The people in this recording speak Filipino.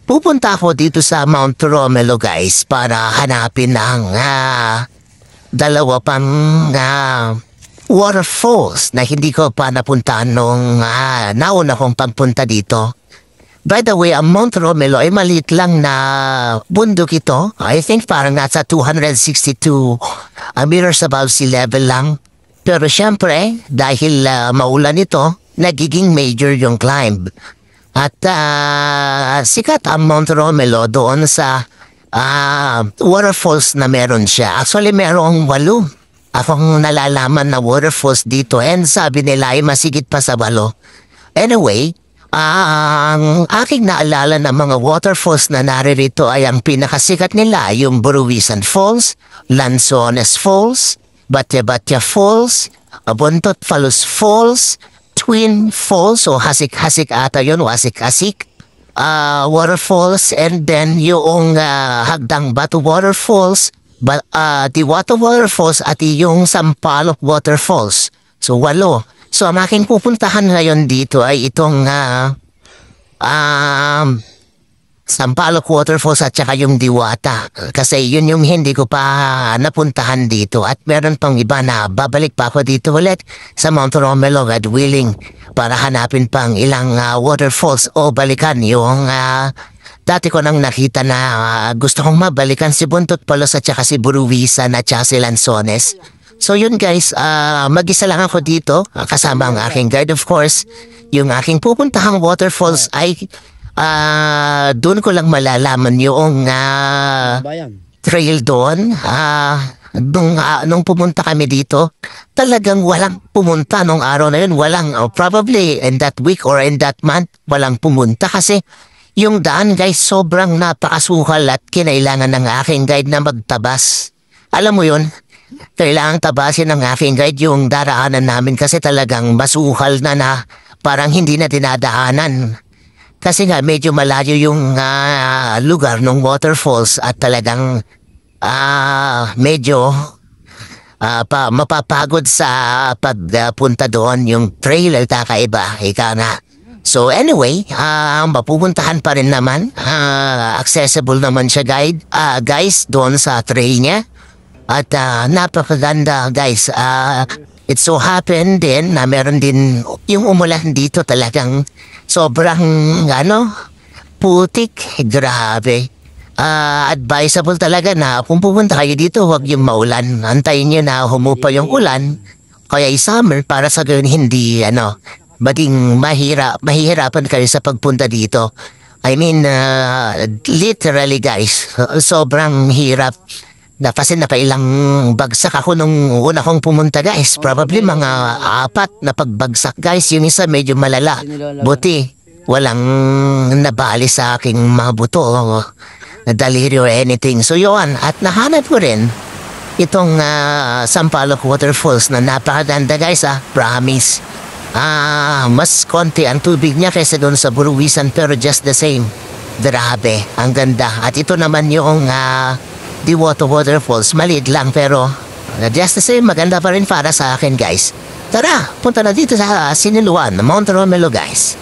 Pupunta ako dito sa Mount Romelo guys para hanapin ang dalawa pang waterfalls na hindi ko pa napuntahan nung nauna kong pagpunta dito. By the way, ang Mount Romelo ay maliit lang na bundok ito. I think parang nasa 262 meters above sea level lang. Pero syempre, dahil maulan ito, nagiging major yung climb. At sikat ang Mount Romelo doon sa waterfalls na meron siya. Actually, merong 8 akong nalalaman na waterfalls dito and sabi nila ay masigit pa sa 8. Anyway, ang aking naalala ng mga waterfalls na naririto ay ang pinakasikat nila, yung Buruwisan Falls, Lanzones Falls, Batya-Batya Falls, Abuntot Falls Falls, Twin Falls o Hasik-Hasik ata yun, Wasik-Hasik waterfalls, and then yung Hagdang Batu Waterfalls, Diwata Waterfalls at yung Sampaloc Waterfalls. So 8. So ang aking pupuntahan ngayon dito ay itong Sampaloc Waterfalls at saka yung Diwata. Kasi yun yung hindi ko pa napuntahan dito. At meron pang iba na babalik pa ako dito ulit sa Mount Romelo at willing para hanapin pang ilang waterfalls o balikan yung dati ko nang nakita na gusto kong mabalikan si Buntot Palos at saka si Buruwisan at saka si Lanzones. So yun guys, mag-isa lang ako dito kasama ang aking guide of course. Yung aking pupuntahang waterfalls ay doon ko lang malalaman yung trail doon. Nung pumunta kami dito, talagang walang pumunta nung araw na yun. Walang, probably in that week or in that month, walang pumunta kasi yung daan guys sobrang napakasukal at kinailangan ng aking guide na magtabas. Alam mo yun? Kailangang tabasin ng aking guide yung daraanan namin kasi talagang masukal na parang hindi na dinadaanan. Kasi nga medyo malayo yung lugar ng waterfalls at talagang medyo mapapagod sa pagpunta doon yung trail ay kakaiba, ika nga. So anyway, mapupuntahan pa rin naman, accessible naman siya guys doon sa trail niya. At napakaganda guys, it so happened din na meron din yung umulan dito talagang sobrang putik, grabe. Advisable talaga na kung pupunta kayo dito huwag yung maulan, antayin nyo na humupa yung ulan, kaya summer para sa gayon hindi maging mahihirapan kayo sa pagpunta dito. I mean, literally guys, sobrang hirap. Kasi napailang bagsak ako nung una kong pumunta guys. Probably mga 4 na pagbagsak guys. Yung isa medyo malala. Buti walang nabali sa aking mga buto na daliri or anything. So yun, at nahanap ko rin itong Sampaloc Waterfalls na napakaganda guys promise. Mas konti ang tubig niya kaysa doon sa Buruwisan pero just the same. Grabe, ang ganda. At ito naman yung Diwata Waterfalls, maliit lang pero just the same, maganda pa rin para sa akin guys. Tara, punta na dito sa Siniluan, Mount Romelo guys.